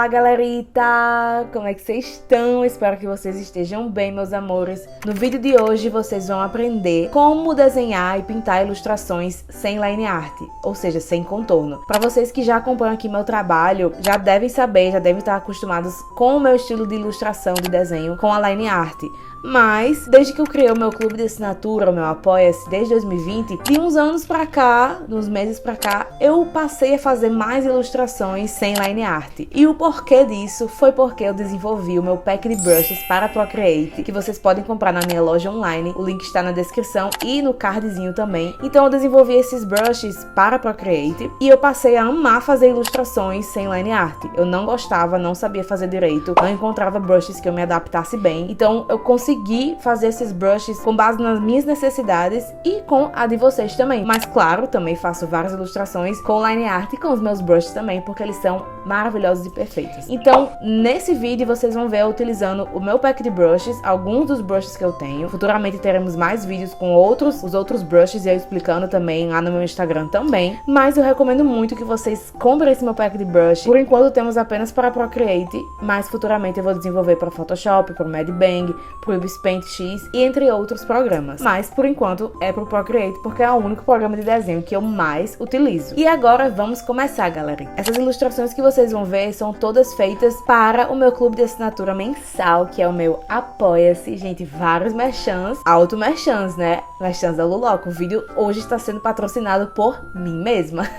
Olá, galerita! Como é que vocês estão? Espero que vocês estejam bem, meus amores. No vídeo de hoje, vocês vão aprender como desenhar e pintar ilustrações sem line art, ou seja, sem contorno. Para vocês que já acompanham aqui meu trabalho, já devem saber, já devem estar acostumados com o meu estilo de ilustração, de desenho, com a line art. Mas, desde que eu criei o meu clube de assinatura, o meu Apoia-se, desde 2020, de uns anos pra cá, uns meses pra cá, eu passei a fazer mais ilustrações sem line art. E o porquê disso foi porque eu desenvolvi o meu pack de brushes para Procreate, que vocês podem comprar na minha loja online, o link está na descrição e no cardzinho também. Então eu desenvolvi esses brushes para Procreate e eu passei a amar fazer ilustrações sem line art. Eu não gostava, não sabia fazer direito, não encontrava brushes que eu me adaptasse bem, então eu consegui fazer esses brushes com base nas minhas necessidades e com a de vocês também. Mas claro, também faço várias ilustrações com line art e com os meus brushes também, porque eles são maravilhosos e perfeitos. Então, nesse vídeo vocês vão ver eu utilizando o meu pack de brushes, alguns dos brushes que eu tenho. Futuramente teremos mais vídeos com os outros brushes e eu explicando também lá no meu Instagram também. Mas eu recomendo muito que vocês comprem esse meu pack de brush. Por enquanto temos apenas para Procreate, mas futuramente eu vou desenvolver para Photoshop, para o Medbang, para o Paint X e entre outros programas. Mas por enquanto é pro Procreate porque é o único programa de desenho que eu mais utilizo. E agora vamos começar, galera. Essas ilustrações que vocês vão ver são todas feitas para o meu clube de assinatura mensal, que é o meu Apoia-se. Gente, vários merchans, auto-merchans, né? Merchans da Luloca. O vídeo hoje está sendo patrocinado por mim mesma.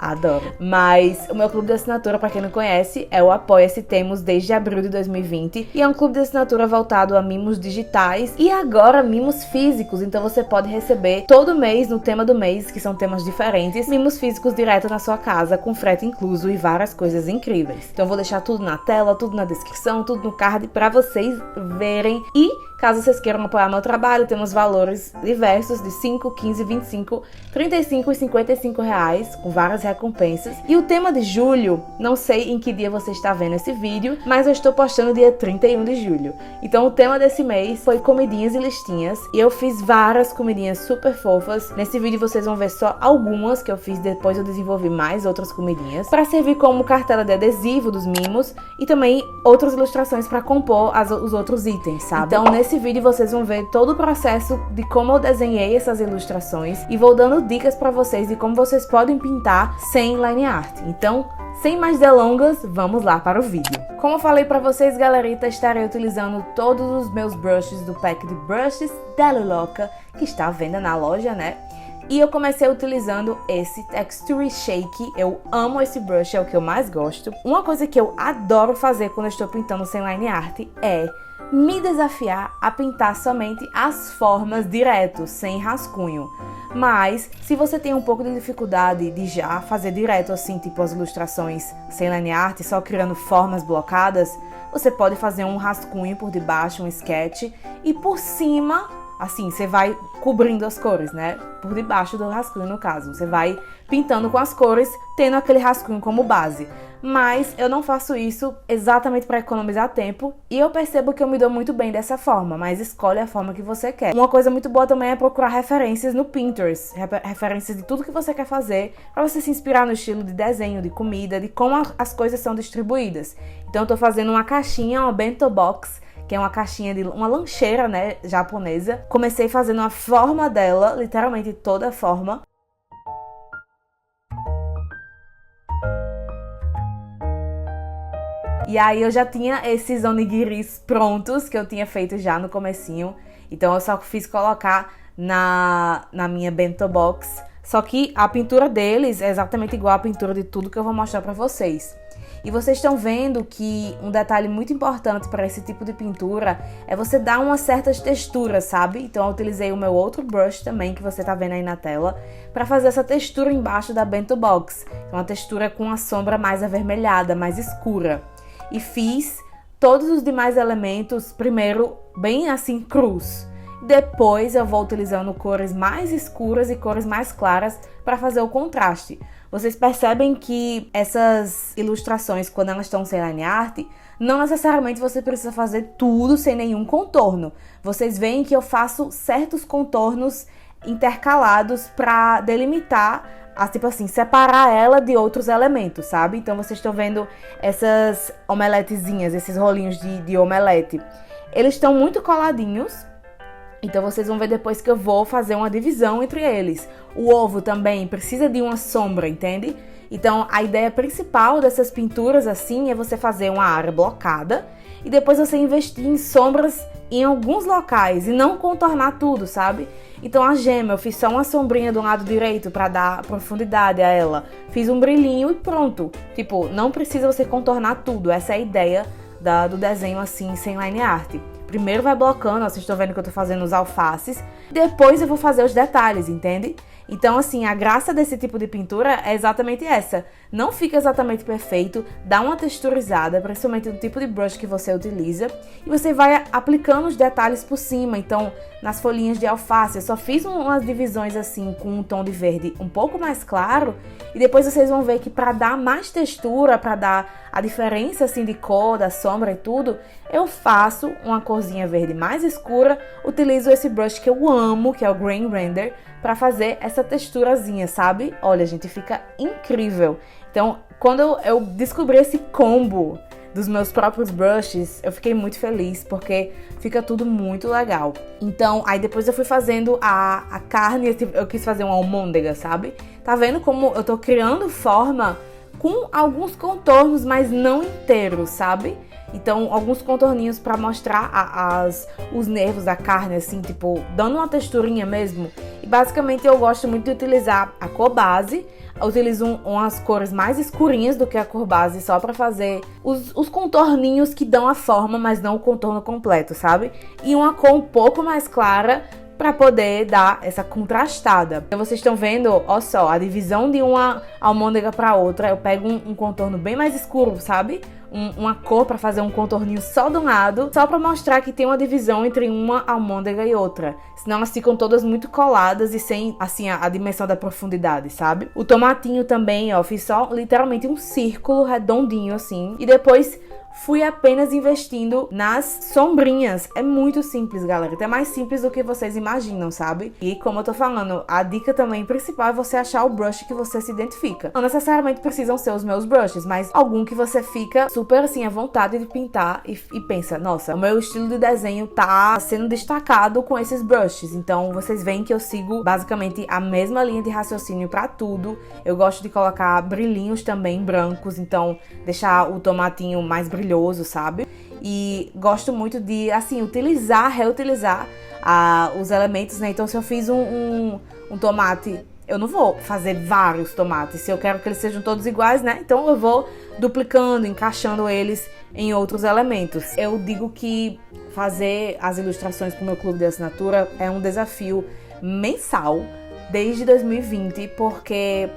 Adoro. Mas o meu clube de assinatura, pra quem não conhece, é o Apoia-se. Temos desde abril de 2020 e é um clube de assinatura voltado a mimos digitais e agora mimos físicos. Então você pode receber todo mês, no tema do mês, que são temas diferentes, mimos físicos direto na sua casa, com frete incluso e várias coisas incríveis. Então eu vou deixar tudo na tela, tudo na descrição, tudo no card pra vocês verem. E caso vocês queiram apoiar meu trabalho, temos valores diversos de 5, 15, 25, 35 e 55 reais, com várias recompensas. E o tema de julho, não sei em que dia você está vendo esse vídeo, mas eu estou postando dia 31 de julho. Então o tema desse mês foi comidinhas e listinhas. E eu fiz várias comidinhas super fofas. Nesse vídeo vocês vão ver só algumas que eu fiz, depois eu desenvolvi mais outras comidinhas para servir como cartela de adesivo dos mimos e também outras ilustrações para compor os outros itens, sabe? Então nesse vídeo vocês vão ver todo o processo de como eu desenhei essas ilustrações e vou dando dicas para vocês de como vocês podem pintar sem line art. Então, sem mais delongas, vamos lá para o vídeo. Como eu falei para vocês, galerita, estarei utilizando todos os meus brushes do pack de brushes da Luloca, que está à venda na loja, né? E eu comecei utilizando esse Texture Shake. Eu amo esse brush, é o que eu mais gosto. Uma coisa que eu adoro fazer quando eu estou pintando sem line art é me desafiar a pintar somente as formas direto, sem rascunho. Mas, se você tem um pouco de dificuldade de já fazer direto assim, tipo as ilustrações sem line art, só criando formas blocadas, você pode fazer um rascunho por debaixo, um sketch, e por cima, assim, você vai cobrindo as cores, né? Por debaixo do rascunho, no caso. Você vai pintando com as cores, tendo aquele rascunho como base. Mas eu não faço isso exatamente para economizar tempo e eu percebo que eu me dou muito bem dessa forma, mas escolhe a forma que você quer. Uma coisa muito boa também é procurar referências no Pinterest, referências de tudo que você quer fazer, para você se inspirar no estilo de desenho, de comida, de como as coisas são distribuídas. Então eu tô fazendo uma caixinha, uma bento box, que é uma caixinha de uma lancheira, né, japonesa. Comecei fazendo a forma dela, literalmente toda a forma. E aí eu já tinha esses onigiris prontos, que eu tinha feito já no comecinho. Então eu só fiz colocar na minha bento box. Só que a pintura deles é exatamente igual à pintura de tudo que eu vou mostrar pra vocês. E vocês estão vendo que um detalhe muito importante para esse tipo de pintura é você dar umas certas texturas, sabe? Então eu utilizei o meu outro brush também, que você tá vendo aí na tela, para fazer essa textura embaixo da bento box. É uma textura com a sombra mais avermelhada, mais escura. E fiz todos os demais elementos primeiro bem assim crus. Depois eu vou utilizando cores mais escuras e cores mais claras para fazer o contraste. Vocês percebem que essas ilustrações, quando elas estão sem line art, não necessariamente você precisa fazer tudo sem nenhum contorno. Vocês veem que eu faço certos contornos intercalados para delimitar tipo assim, separar ela de outros elementos, sabe? Então vocês estão vendo essas omeletezinhas, esses rolinhos de omelete. Eles estão muito coladinhos, então vocês vão ver depois que eu vou fazer uma divisão entre eles. O ovo também precisa de uma sombra, entende? Então a ideia principal dessas pinturas assim é você fazer uma área blocada e depois você investir em sombras em alguns locais e não contornar tudo, sabe? Então a gema, eu fiz só uma sombrinha do lado direito para dar profundidade a ela. Fiz um brilhinho e pronto. Tipo, não precisa você contornar tudo. Essa é a ideia do desenho assim, sem line art. Primeiro vai blocando, ó, vocês estão vendo que eu tô fazendo os alfaces. Depois eu vou fazer os detalhes, entende? Então, assim, a graça desse tipo de pintura é exatamente essa. Não fica exatamente perfeito, dá uma texturizada, principalmente do tipo de brush que você utiliza. E você vai aplicando os detalhes por cima. Então, nas folhinhas de alface, eu só fiz umas divisões assim, com um tom de verde um pouco mais claro. E depois vocês vão ver que para dar mais textura, para dar a diferença assim de cor, da sombra e tudo, eu faço uma corzinha verde mais escura, utilizo esse brush que eu amo, que é o Grain Render, para fazer essa texturazinha, sabe? Olha, gente, fica incrível. Então, quando eu descobri esse combo dos meus próprios brushes, eu fiquei muito feliz, porque fica tudo muito legal. Então, aí depois eu fui fazendo a carne, eu quis fazer uma almôndega, sabe? Tá vendo como eu tô criando forma com alguns contornos, mas não inteiros, sabe? Então, alguns contorninhos para mostrar os nervos da carne, assim, tipo, dando uma texturinha mesmo. E basicamente eu gosto muito de utilizar a cor base. Eu utilizo umas cores mais escurinhas do que a cor base, só para fazer os contorninhos que dão a forma, mas não o contorno completo, sabe? E uma cor um pouco mais clara para poder dar essa contrastada. Então vocês estão vendo, ó só, a divisão de uma almôndega para outra. Eu pego um contorno bem mais escuro, sabe? Uma cor para fazer um contorninho só de um lado, só para mostrar que tem uma divisão entre uma almôndega e outra. Senão elas ficam todas muito coladas e sem, assim, a dimensão da profundidade, sabe? O tomatinho também, ó, fiz só literalmente um círculo redondinho assim. E depois fui apenas investindo nas sombrinhas. É muito simples, galera. Até mais simples do que vocês imaginam, sabe? E como eu tô falando, a dica também principal é você achar o brush que você se identifica. Não necessariamente precisam ser os meus brushes, mas algum que você fica super assim à vontade de pintar e pensa, nossa, o meu estilo de desenho tá sendo destacado com esses brushes. Então vocês veem que eu sigo basicamente a mesma linha de raciocínio pra tudo. Eu gosto de colocar brilhinhos também brancos, então deixar o tomatinho mais brilhoso, sabe? E gosto muito de, assim, reutilizar os elementos, né? Então, se eu fiz um tomate, eu não vou fazer vários tomates. Se eu quero que eles sejam todos iguais, né? Então, eu vou duplicando, encaixando eles em outros elementos. Eu digo que fazer as ilustrações para o meu clube de assinatura é um desafio mensal desde 2020, porque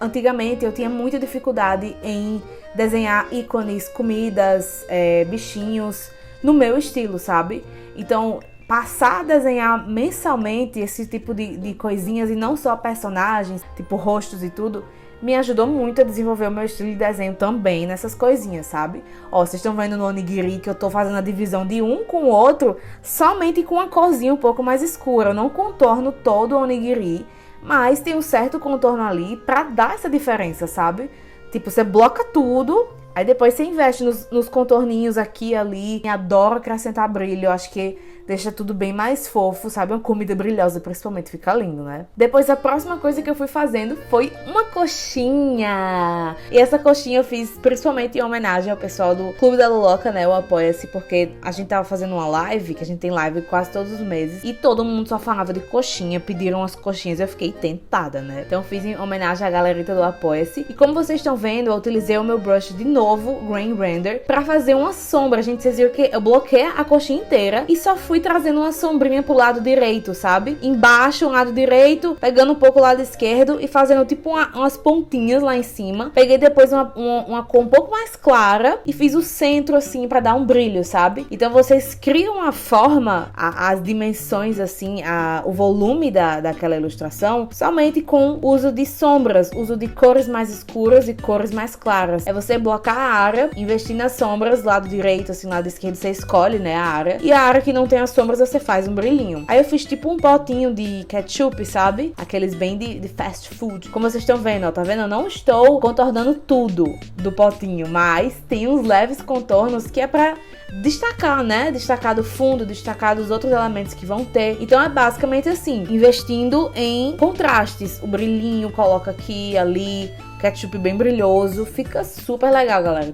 antigamente eu tinha muita dificuldade em desenhar ícones, comidas, bichinhos no meu estilo, sabe? Então, passar a desenhar mensalmente esse tipo de coisinhas e não só personagens, tipo rostos e tudo, me ajudou muito a desenvolver o meu estilo de desenho também nessas coisinhas, sabe? Ó, vocês estão vendo no onigiri que eu tô fazendo a divisão de um com o outro somente com uma corzinha um pouco mais escura. Eu não contorno todo o onigiri, mas tem um certo contorno ali pra dar essa diferença, sabe? Tipo, você bloca tudo, aí depois você investe nos contorninhos aqui e ali. Eu adoro acrescentar brilho, eu acho que deixa tudo bem mais fofo, sabe? Uma comida brilhosa, principalmente, fica lindo, né? Depois, a próxima coisa que eu fui fazendo foi uma coxinha. E essa coxinha eu fiz principalmente em homenagem ao pessoal do Clube da Loloca, né? O Apoia-se, porque a gente tava fazendo uma live, que a gente tem live quase todos os meses, e todo mundo só falava de coxinha, pediram as coxinhas, eu fiquei tentada, né? Então eu fiz em homenagem à galerita do Apoia-se. E como vocês estão vendo, eu utilizei o meu brush de novo, Grain Render, pra fazer uma sombra. Gente, vocês viram que eu bloqueei a coxinha inteira e só fui trazendo uma sombrinha pro lado direito, sabe? Embaixo, o lado direito, pegando um pouco o lado esquerdo e fazendo tipo umas pontinhas lá em cima. Peguei depois uma cor um pouco mais clara e fiz o centro assim pra dar um brilho, sabe? Então vocês criam a forma, as dimensões assim, o volume daquela ilustração somente com uso de sombras, uso de cores mais escuras e cores mais claras. É você blocar trocar a área, investir nas sombras, lado direito, assim, lado esquerdo você escolhe, né, a área. E a área que não tem as sombras você faz um brilhinho. Aí eu fiz tipo um potinho de ketchup, sabe? Aqueles bem de fast food. Como vocês estão vendo, ó, tá vendo? Eu não estou contornando tudo do potinho, mas tem uns leves contornos que é pra destacar, né? Destacar do fundo, destacar dos outros elementos que vão ter. Então é basicamente assim, investindo em contrastes. O brilhinho coloca aqui, ali, ketchup bem brilhoso. Fica super legal, galera.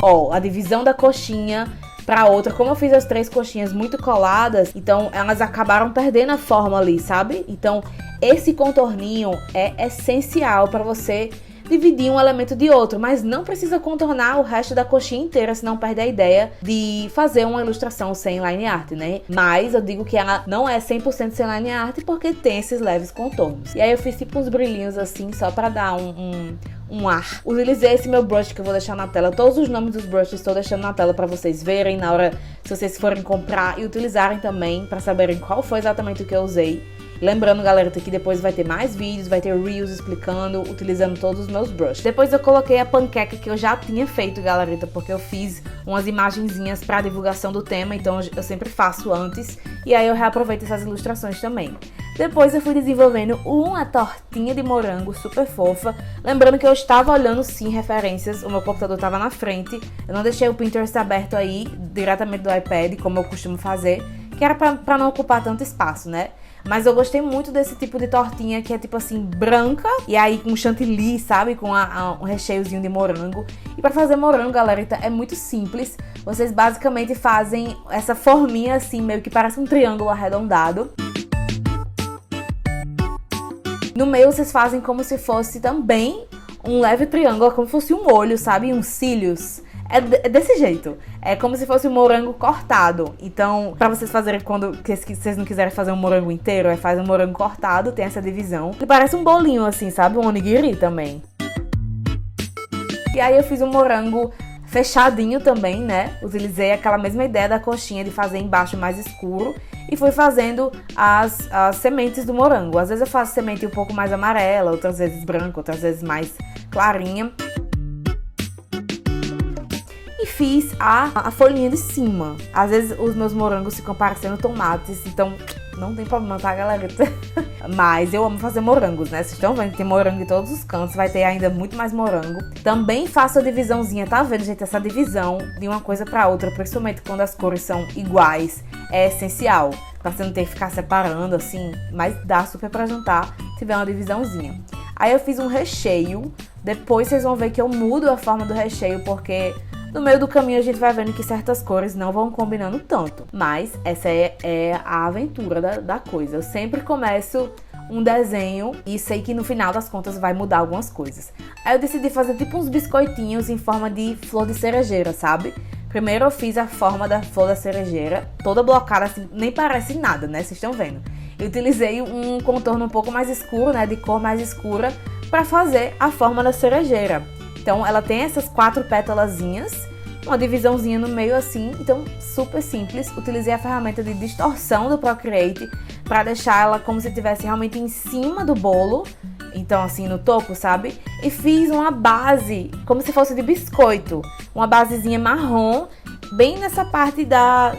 Ó, a divisão da coxinha pra outra, como eu fiz as 3 coxinhas muito coladas, então elas acabaram perdendo a forma ali, sabe? Então esse contorninho é essencial pra você dividir um elemento de outro, mas não precisa contornar o resto da coxinha inteira, senão perde a ideia de fazer uma ilustração sem line art, né? Mas eu digo que ela não é 100% sem line art porque tem esses leves contornos. E aí eu fiz tipo uns brilhinhos assim, só pra dar um ar. Utilizei esse meu brush que eu vou deixar na tela. Todos os nomes dos brushes estou deixando na tela pra vocês verem na hora, se vocês forem comprar e utilizarem também, pra saberem qual foi exatamente o que eu usei. Lembrando, galera, que depois vai ter mais vídeos, vai ter reels explicando, utilizando todos os meus brushes. Depois eu coloquei a panqueca que eu já tinha feito, galerita, porque eu fiz umas imagenzinhas pra divulgação do tema, então eu sempre faço antes. E aí eu reaproveito essas ilustrações também. Depois eu fui desenvolvendo uma tortinha de morango super fofa. Lembrando que eu estava olhando sim referências, o meu computador estava na frente. Eu não deixei o Pinterest aberto aí, diretamente do iPad, como eu costumo fazer, que era pra não ocupar tanto espaço, né? Mas eu gostei muito desse tipo de tortinha que é tipo assim, branca. E aí com chantilly, sabe? Com um recheiozinho de morango. E pra fazer morango, galera, é muito simples. Vocês basicamente fazem essa forminha assim, meio que parece um triângulo arredondado. No meio vocês fazem como se fosse também um leve triângulo, como se fosse um olho, sabe? Uns cílios. É desse jeito. É como se fosse um morango cortado. Então, pra vocês fazerem quando vocês não quiserem fazer um morango inteiro, faz um morango cortado, tem essa divisão. Ele parece um bolinho assim, sabe? Um onigiri também. E aí eu fiz um morango fechadinho também, né? Utilizei aquela mesma ideia da coxinha de fazer embaixo mais escuro. E fui fazendo as sementes do morango. Às vezes eu faço semente um pouco mais amarela, outras vezes branca, outras vezes mais clarinha. E fiz a folhinha de cima. Às vezes os meus morangos ficam parecendo tomates, então não tem problema, tá, galera? Mas eu amo fazer morangos, né? Vocês estão vendo que tem morango em todos os cantos, vai ter ainda muito mais morango. Também faço a divisãozinha, tá vendo, gente? Essa divisão de uma coisa pra outra, principalmente quando as cores são iguais, é essencial. Pra você não ter que ficar separando, assim, mas dá super pra juntar se tiver uma divisãozinha. Aí eu fiz um recheio, depois vocês vão ver que eu mudo a forma do recheio, porque no meio do caminho a gente vai vendo que certas cores não vão combinando tanto. Mas essa é a aventura da coisa. Eu sempre começo um desenho e sei que no final das contas vai mudar algumas coisas. Aí eu decidi fazer tipo uns biscoitinhos em forma de flor de cerejeira, sabe? Primeiro eu fiz a forma da flor da cerejeira, toda blocada assim, nem parece nada, né? Vocês estão vendo. Eu utilizei um contorno um pouco mais escuro, né? De cor mais escura, pra fazer a forma da cerejeira. Então ela tem essas 4 pétalazinhas, uma divisãozinha no meio assim, então super simples. Utilizei a ferramenta de distorção do Procreate para deixar ela como se estivesse realmente em cima do bolo, então assim no topo, sabe? E fiz uma base como se fosse de biscoito, uma basezinha marrom, bem nessa parte da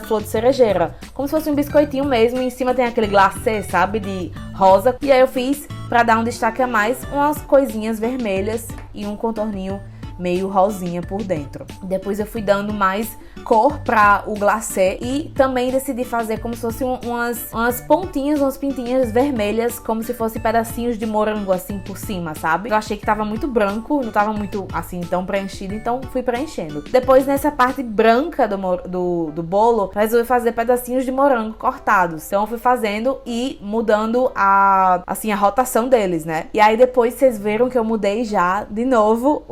flor de cerejeira, como se fosse um biscoitinho mesmo. Em cima tem aquele glacê, sabe, de rosa. E aí eu fiz, pra dar um destaque a mais, umas coisinhas vermelhas e um contorninho meio rosinha por dentro. Depois eu fui dando mais cor para o glacê e também decidi fazer como se fossem umas pontinhas, umas pintinhas vermelhas, como se fossem pedacinhos de morango assim por cima, sabe? Eu achei que tava muito branco, não tava muito assim tão preenchido, então fui preenchendo. Depois nessa parte branca do bolo, eu resolvi fazer pedacinhos de morango cortados. Então eu fui fazendo e mudando a rotação deles, né? E aí depois vocês viram que eu mudei já de novo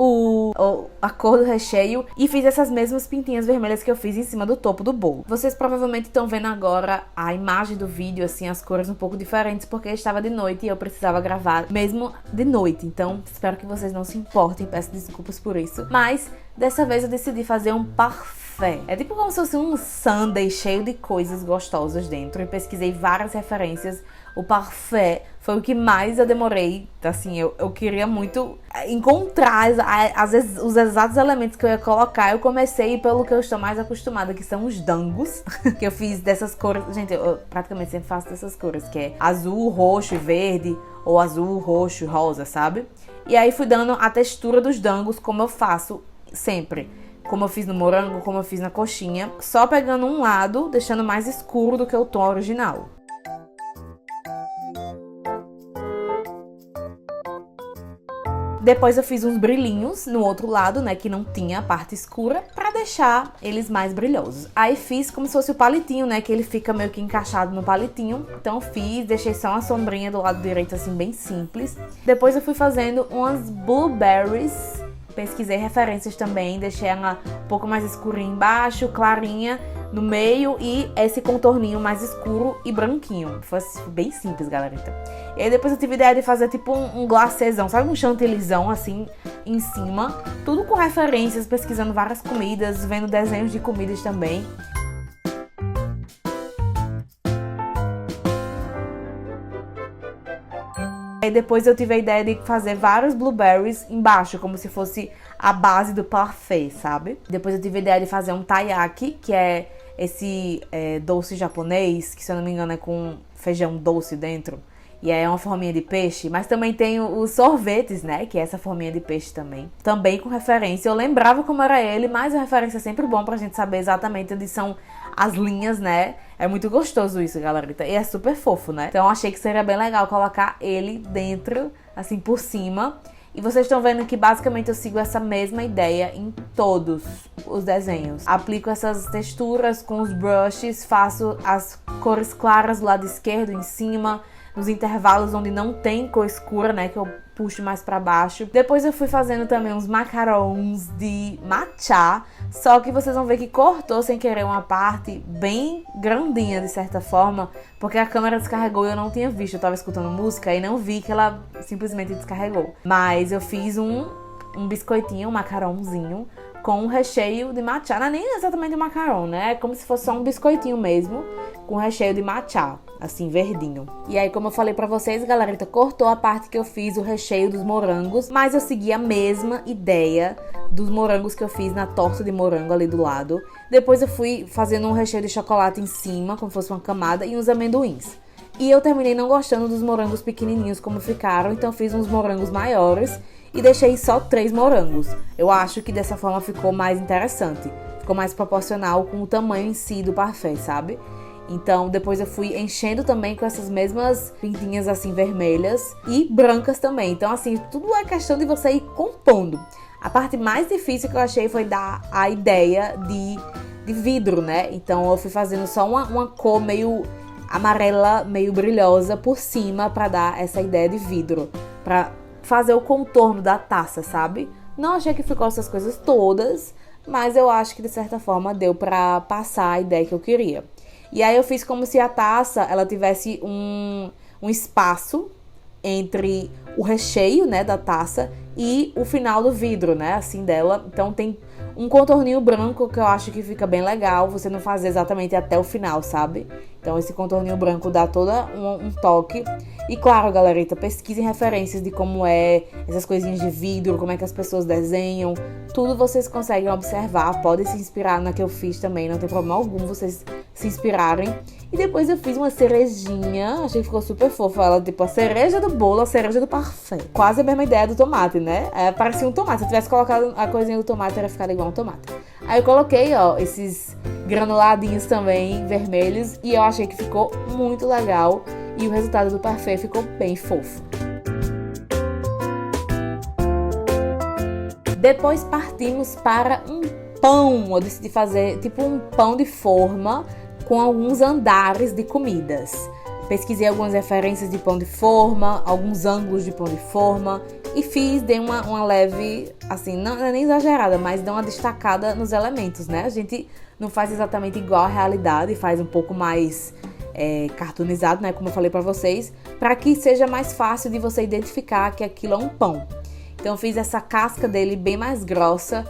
a cor do recheio e fiz essas mesmas pintinhas vermelhas que eu fiz em cima do topo do bolo. Vocês provavelmente estão vendo agora a imagem do vídeo, assim, as cores um pouco diferentes, porque estava de noite e eu precisava gravar mesmo de noite. Então, espero que vocês não se importem, peço desculpas por isso. Mas, dessa vez eu decidi fazer um parfait. É tipo como se fosse um sundae cheio de coisas gostosas dentro. E pesquisei várias referências o parfait foi o que mais eu demorei. Assim, eu queria muito encontrar os exatos elementos que eu ia colocar. Eu comecei pelo que eu estou mais acostumada, que são os dangos. Que eu fiz dessas cores. Gente, eu praticamente sempre faço dessas cores, que é azul, roxo e verde, ou azul, roxo e rosa, sabe? E aí fui dando a textura dos dangos, como eu faço sempre. Como eu fiz no morango, como eu fiz na coxinha. Só pegando um lado, deixando mais escuro do que o tom original. Depois eu fiz uns brilhinhos no outro lado, né, que não tinha a parte escura, pra deixar eles mais brilhosos. Aí fiz como se fosse o palitinho, né, que ele fica meio que encaixado no palitinho. Então fiz, deixei só uma sombrinha do lado direito, assim, bem simples. Depois eu fui fazendo umas blueberries. Pesquisei referências também, deixei ela um pouco mais escurinha embaixo, clarinha no meio e esse contorninho mais escuro e branquinho. Foi bem simples, galera. E aí depois eu tive a ideia de fazer tipo um glacêzão, sabe? Um chantillyzão assim em cima. Tudo com referências, pesquisando várias comidas, vendo desenhos de comidas também. Aí depois eu tive a ideia de fazer vários blueberries embaixo, como se fosse a base do parfait, sabe? Depois eu tive a ideia de fazer um taiyaki, que é esse doce japonês, que se eu não me engano é com feijão doce dentro. E aí é uma forminha de peixe, mas também tem os sorvetes, né? Que é essa forminha de peixe também. Também com referência. Eu lembrava como era ele, mas a referência é sempre bom pra gente saber exatamente onde são as linhas, né? É muito gostoso isso, galera. E é super fofo, né? Então eu achei que seria bem legal colocar ele dentro, assim, por cima. E vocês estão vendo que basicamente eu sigo essa mesma ideia em todos os desenhos. Aplico essas texturas com os brushes, faço as cores claras do lado esquerdo em cima, nos intervalos onde não tem cor escura, né, que eu puxo mais pra baixo. Depois eu fui fazendo também uns macarons de matcha, só que vocês vão ver que cortou sem querer uma parte bem grandinha, de certa forma, porque a câmera descarregou e eu não tinha visto. Eu tava escutando música e não vi que ela simplesmente descarregou. Mas eu fiz um biscoitinho, um macarãozinho, com um recheio de matcha. Não é nem exatamente um macarrão, né? É como se fosse só um biscoitinho mesmo, com recheio de matcha, assim, verdinho. E aí, como eu falei pra vocês, galerita, cortou a parte que eu fiz o recheio dos morangos, mas eu segui a mesma ideia dos morangos que eu fiz na torta de morango ali do lado. Depois eu fui fazendo um recheio de chocolate em cima, como se fosse uma camada, e uns amendoins. E eu terminei não gostando dos morangos pequenininhos como ficaram, então fiz uns morangos maiores e deixei só 3 morangos. Eu acho que dessa forma ficou mais interessante, ficou mais proporcional com o tamanho em si do parfait, sabe? Então depois eu fui enchendo também com essas mesmas pintinhas assim vermelhas e brancas também. Então assim, tudo é questão de você ir compondo. A parte mais difícil que eu achei foi dar a ideia de vidro, né? Então eu fui fazendo só uma cor meio amarela, meio brilhosa por cima pra dar essa ideia de vidro, pra fazer o contorno da taça, sabe? Não achei que ficou essas coisas todas, mas eu acho que de certa forma deu pra passar a ideia que eu queria. E aí eu fiz como se a taça, ela tivesse um espaço entre o recheio, né, da taça e o final do vidro, né, assim dela. Então tem um contorninho branco que eu acho que fica bem legal, você não fazer exatamente até o final, sabe? Então esse contorninho branco dá todo um toque. E claro, galerita, pesquisem referências de como é essas coisinhas de vidro, como é que as pessoas desenham. Tudo vocês conseguem observar, podem se inspirar na que eu fiz também, não tem problema algum vocês se inspirarem. E depois eu fiz uma cerejinha, achei que ficou super fofa, ela tipo a cereja do bolo, a cereja do parfait. Quase a mesma ideia do tomate, né? Parecia um tomate, se eu tivesse colocado a coisinha do tomate, teria ficado igual um tomate. Aí eu coloquei, ó, esses granuladinhos também, vermelhos, e eu achei que ficou muito legal. E o resultado do parfait ficou bem fofo. Depois partimos para um pão. Eu decidi fazer tipo um pão de forma com alguns andares de comidas. Pesquisei algumas referências de pão de forma, alguns ângulos de pão de forma e dei uma leve, assim, não é nem exagerada, mas dei uma destacada nos elementos, né? A gente não faz exatamente igual à realidade, faz um pouco mais cartoonizado, né, como eu falei pra vocês, para que seja mais fácil de você identificar que aquilo é um pão. Então eu fiz essa casca dele bem mais grossa.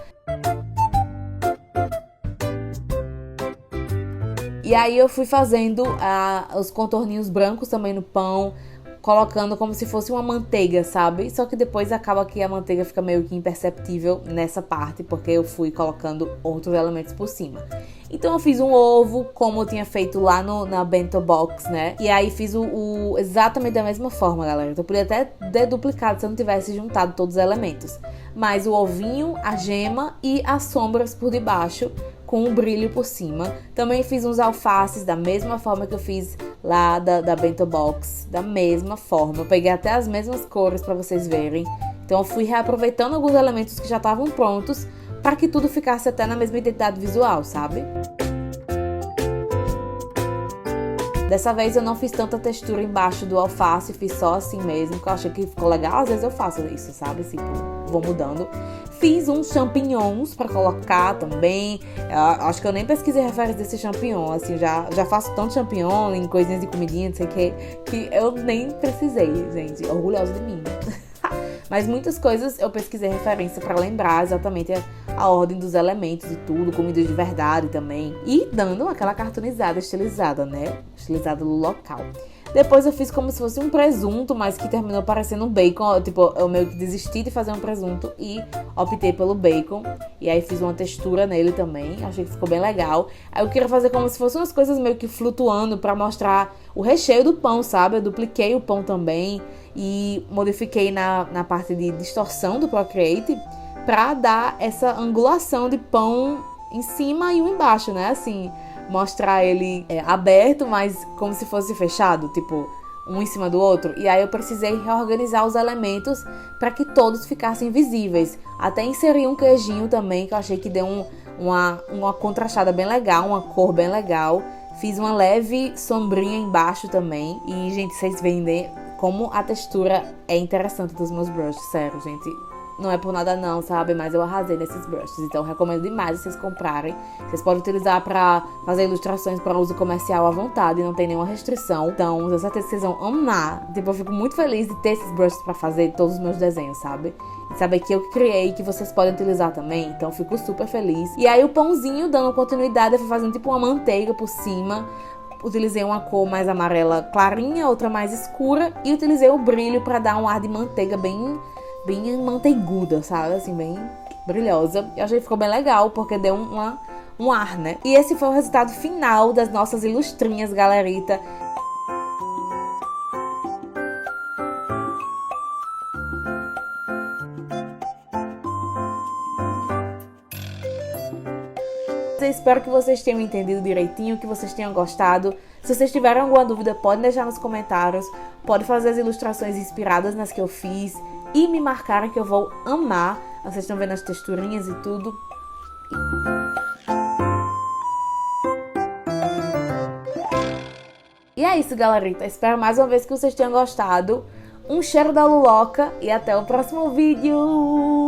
E aí eu fui fazendo os contorninhos brancos também no pão, colocando como se fosse uma manteiga, sabe? Só que depois acaba que a manteiga fica meio que imperceptível nessa parte, porque eu fui colocando outros elementos por cima. Então eu fiz um ovo, como eu tinha feito lá na bento box, né? E aí fiz exatamente da mesma forma, galera. Então eu podia até ter duplicado se eu não tivesse juntado todos os elementos. Mas o ovinho, a gema e as sombras por debaixo, com um brilho por cima. Também fiz uns alfaces da mesma forma que eu fiz lá da bento box, da mesma forma. Eu peguei até as mesmas cores para vocês verem. Então eu fui reaproveitando alguns elementos que já estavam prontos para que tudo ficasse até na mesma identidade visual, sabe? Dessa vez eu não fiz tanta textura embaixo do alface, fiz só assim mesmo, que eu achei que ficou legal. Às vezes eu faço isso, sabe? Tipo, vou mudando. Fiz uns champignons pra colocar também. Acho que eu nem pesquisei referência desse champignon. Assim, já faço tanto champignon em coisinhas de comidinha, não sei o que eu nem precisei, gente. Orgulhosa de mim. Mas muitas coisas eu pesquisei referência pra lembrar exatamente a ordem dos elementos e tudo, comida de verdade também. E dando aquela cartoonizada estilizada, né? Estilizada no local. Depois eu fiz como se fosse um presunto, mas que terminou parecendo um bacon. Tipo, eu meio que desisti de fazer um presunto e optei pelo bacon. E aí fiz uma textura nele também. Achei que ficou bem legal. Aí eu queria fazer como se fossem umas coisas meio que flutuando pra mostrar o recheio do pão, sabe? Eu dupliquei o pão também e modifiquei na parte de distorção do Procreate pra dar essa angulação de pão em cima e um embaixo, né? Assim, mostrar ele aberto, mas como se fosse fechado, tipo, um em cima do outro. E aí eu precisei reorganizar os elementos para que todos ficassem visíveis. Até inserir um queijinho também, que eu achei que deu uma contrastada bem legal, uma cor bem legal. Fiz uma leve sombrinha embaixo também. E, gente, vocês veem, né, como a textura é interessante dos meus brushes, sério, gente. Não é por nada não, sabe? Mas eu arrasei nesses brushes. Então eu recomendo demais vocês comprarem. Vocês podem utilizar pra fazer ilustrações para uso comercial à vontade. Não tem nenhuma restrição. Então eu tenho certeza que vocês vão amar. Tipo, eu fico muito feliz de ter esses brushes pra fazer todos os meus desenhos, sabe? E saber que eu criei, que vocês podem utilizar também. Então eu fico super feliz. E aí o pãozinho, dando continuidade, eu fui fazendo tipo uma manteiga por cima. Utilizei uma cor mais amarela clarinha, outra mais escura. E utilizei o brilho pra dar um ar de manteiga bem manteiguda, sabe? Assim, bem brilhosa. Eu achei que ficou bem legal, porque deu um ar, né? E esse foi o resultado final das nossas ilustrinhas, galerita. Espero que vocês tenham entendido direitinho, que vocês tenham gostado. Se vocês tiverem alguma dúvida, podem deixar nos comentários. Pode fazer as ilustrações inspiradas nas que eu fiz e me marcarem, que eu vou amar. Vocês estão vendo as texturinhas e tudo. E é isso, galerita. Espero mais uma vez que vocês tenham gostado. Um cheiro da Luloca e até o próximo vídeo!